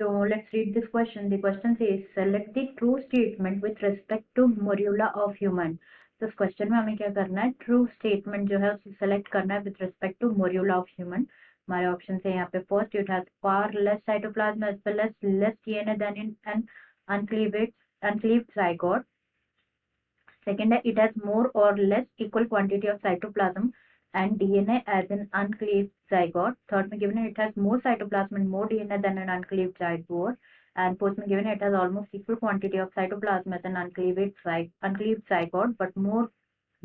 So let's read this question. The question says, select the true statement with respect to morula of human. तो इस question में हमें क्या करना है, ट्रू स्टेटमेंट जो है उसे सेलेक्ट करना है with respect to morula of human. हमारे ऑप्शन है यहाँ पे first, it has far less cytoplasm as well as less DNA than in an uncleaved zygote. Second है, it has more or less equal quantity of cytoplasm and DNA as in uncleaved zygote. Third में given है, it has more cytoplasm and more DNA than an uncleaved zygote. And fourth में given है, it has almost equal quantity of cytoplasm as an uncleaved zygote,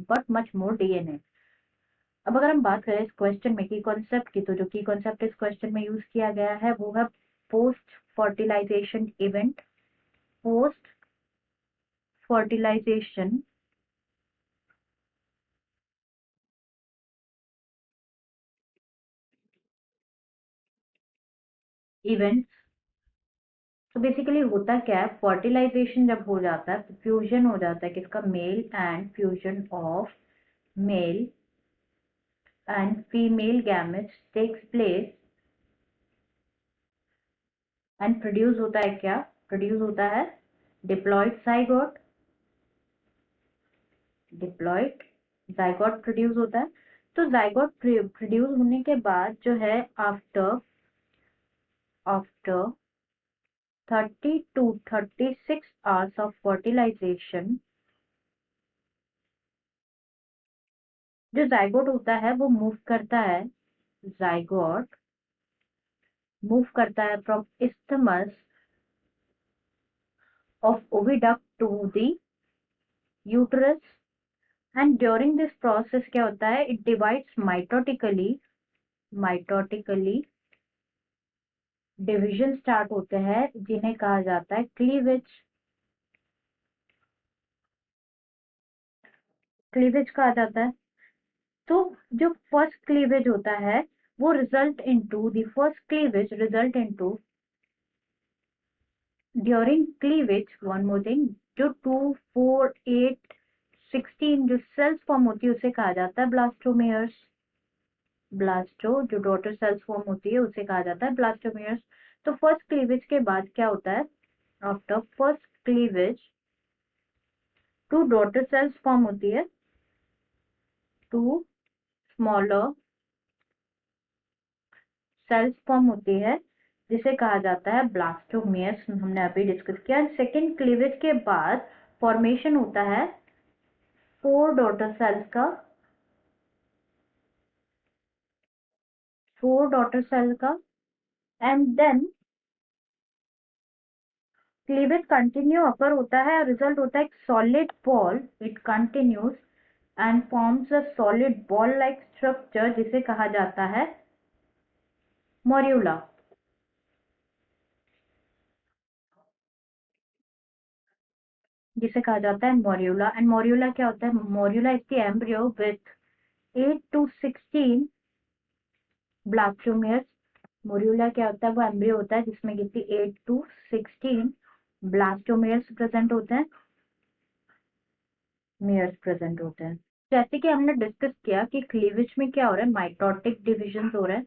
but much more DNA. अब अगर हम बात करें इस क्वेश्चन में की कॉन्सेप्ट की, तो जो की कॉन्सेप्ट इस क्वेश्चन में यूज किया गया है वो है post fertilization event. Post fertilization event. तो बेसिकली होता क्या है, फर्टिलाइजेशन जब हो जाता है, फ्यूजन हो जाता है किसका, male and fusion of male and female gametes takes place and produce होता है क्या, प्रोड्यूस होता है diploid zygote. Diploid zygote produce होता है. तो जाइगोट प्रोड्यूस होने के बाद जो है after 30 to 36 hours of fertilization, जो जाइगोट होता है वो मूव करता है, जाइगोट मूव करता है from isthmus of oviduct to the uterus. and during this process क्या होता है, it divides mitotically division start होते हैं जिन्हें कहा जाता है क्लीवेज कहा जाता है. तो जो फर्स्ट क्लीवेज होता है वो result into during cleavage, one more thing, जो 2, 4, 8, 16 जो सेल्स फॉर्म होती है उसे कहा जाता है ब्लास्टोमेयर्स. जो डॉटर सेल्स फॉर्म होती है उसे कहा जाता है ब्लास्टोमेयर्स. तो फर्स्ट क्लीवेज के बाद क्या होता है, after first cleavage 2 daughter cells form होती है, 2 स्मॉलर सेल्स फॉर्म होती है जिसे कहा जाता है ब्लास्टोमियर्स, हमने अभी डिस्कस किया. सेकेंड क्लीवेज के बाद फॉर्मेशन होता है 4 डॉटर सेल्स का, 4 डॉटर सेल का. एंड देन क्लीवेज कंटिन्यू अपर होता है और रिजल्ट होता है एक solid ball. It continues and forms a solid ball like structure जिसे कहा जाता है मोर्यूला. जिसे कहा जाता है मोर्यूला. एंड मोर्यूला क्या होता है, morula is the embryo with 8 to 16 blastomeres. Morula क्या होता है, वो एम्ब्रियो होता है जिसमें कितनी 8 to 16 ब्लास्टोमियर्स प्रेजेंट होते हैं, मेयर्स प्रेजेंट होते हैं. जैसे कि हमने डिस्कस किया कि क्लीवेज में क्या हो रहा है, माइटोटिक डिविजन हो रहा है.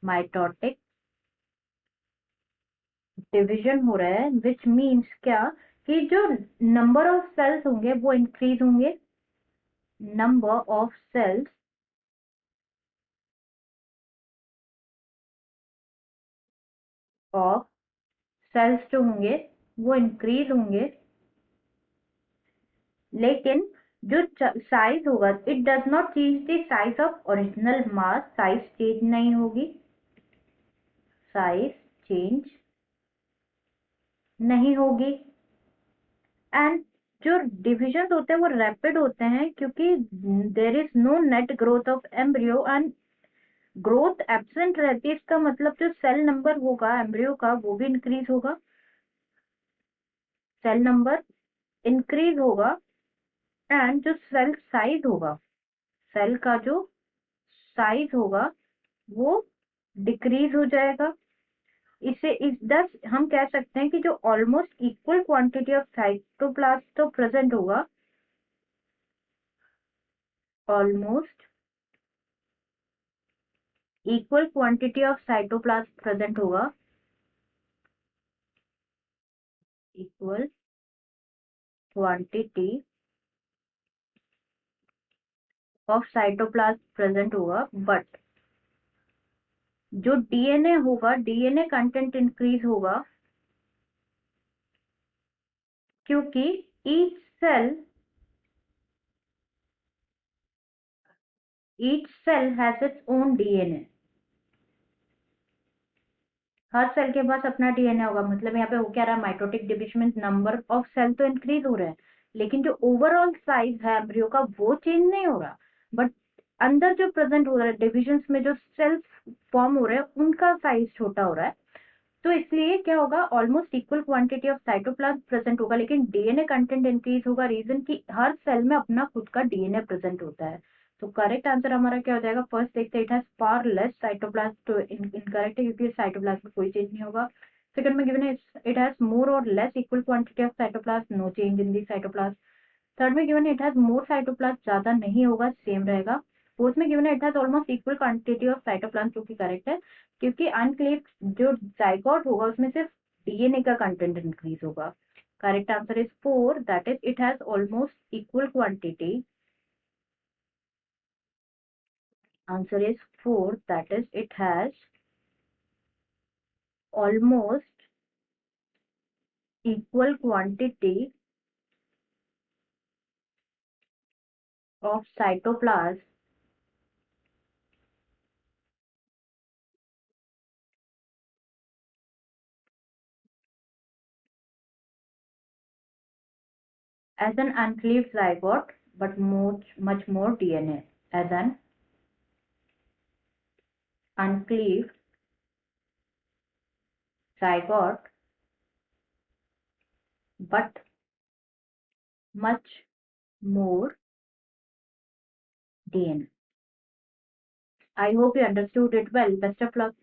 माइटोटिक डिविजन हो रहा है विच मीन्स क्या, कि जो नंबर ऑफ सेल्स होंगे वो इंक्रीज होंगे. नंबर ऑफ सेल्स जो होंगे वो इंक्रीज होंगे. लेकिन जो साइज होगा, it does not change the size of original mass. Size change नहीं होगी, साइज चेंज नहीं होगी. एंड जो डिविजन होते हैं वो रैपिड होते हैं क्योंकि there is no net growth of embryo and growth absent रहती है. इसका मतलब जो सेल नंबर होगा एम्ब्रियो का वो भी इंक्रीज होगा, सेल नंबर इंक्रीज होगा. एंड जो सेल साइज होगा, सेल का जो साइज होगा वो डिक्रीज हो जाएगा. दस हम कह सकते हैं कि जो almost equal quantity of cytoplasm तो प्रेजेंट होगा, almost equal quantity of cytoplasm present होगा. Equal quantity of cytoplasm present होगा, बट जो डीएनए होगा, डीएनए कंटेंट इंक्रीज होगा क्योंकि each cell has its own DNA. हर सेल के पास अपना डीएनए होगा, मतलब यहाँ पे हो क्या रहा है, माइटोटिक डिविजन में नंबर ऑफ सेल तो इंक्रीज हो रहे हैं, लेकिन जो ओवरऑल साइज है एम्ब्रियो का वो चेंज नहीं हो रहा, बट अंदर जो प्रेजेंट हो रहा है डिविजन्स में जो सेल्स फॉर्म हो रहे हैं उनका साइज छोटा हो रहा है। तो इसलिए क्या होगा, almost equal quantity of cytoplasm present होगा, लेकिन डीएनए कंटेंट इंक्रीज होगा। रीजन की हर सेल में अपना खुद का डीएनए प्रेजेंट होता है। तो करेक्ट आंसर हमारा क्या हो जाएगा, फर्स्ट देखते हैं, it has far less cytoplasm, तो इनकरेक्ट है क्योंकि साइटोप्लाज्म में कोई चेंज नहीं होगा। सेकंड में गिवन है it has more or less equal quantity of cytoplasm, no change in the cytoplasm. Third में गिवन है इट हैज मोर साइटोप्लाज्म, ज्यादा नहीं होगा, सेम रहेगा। फोर्थ में गिवन है it has almost equal quantity of cytoplasm, जो कि करेक्ट है क्योंकि अनक्लेव्ड जो जाइगोट होगा उसमें सिर्फ डीएनए का कंटेंट इंक्रीज होगा। Correct answer is 4, that is it has almost equal quantity. Answer is 4, that is it has almost equal quantity of cytoplasm as an uncleaved zygote, but much more DNA as an uncleaved zygote, but much more DNA. I hope you understood it well. Best of luck.